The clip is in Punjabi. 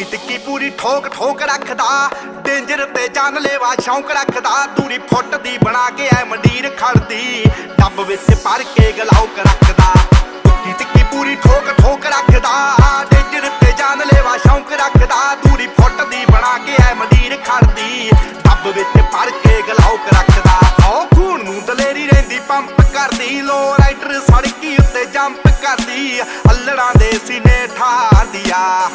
ਟਿੱਕੀ ਟਿੱਕੀ ਪੂਰੀ ਠੋਕ ਠੋਕ ਰੱਖਦਾ, ਡੇਂਜਰ ਤੇ ਜਾਨਲੇਵਾ ਸ਼ੌਂਕ ਰੱਖਦਾ। ਦੂਰੀ ਫੁੱਟ ਦੀ ਬਣਾ ਕੇ ਐ ਮੰਡੀਰ ਖੜਦੀ, ਡੱਬ ਵਿੱਚ ਭਰ ਕੇ ਗਲਾਉਕ ਰੱਖਦਾ। ਟਿੱਕੀ ਟਿੱਕੀ ਪੂਰੀ ਠੋਕ ਠੋਕ ਰੱਖਦਾ, ਡੇਂਜਰ ਤੇ ਜਾਨਲੇਵਾ ਸ਼ੌਂਕ ਰੱਖਦਾ। ਦੂਰੀ ਫੁੱਟ ਦੀ ਬਣਾ ਕੇ ਐ ਮੰਡੀਰ ਖੜਦੀ, ਡੱਬ ਵਿੱਚ ਭਰ ਕੇ ਗਲਾਉਕ ਰੱਖਦਾ। ਓ ਖੂਨ ਨੂੰ ਦਲੇਰੀ ਰਹਿੰਦੀ ਪੰਪ ਕਰਦੀ, ਲੋ ਰਾਈਡਰ ਸੜਕੀ ਉੱਤੇ ਜੰਪ ਕਰਦੀ। ਅੱਲੜਾਂ ਦੇ ਸੀਨੇ ਠਾਰਦੀ ਆ।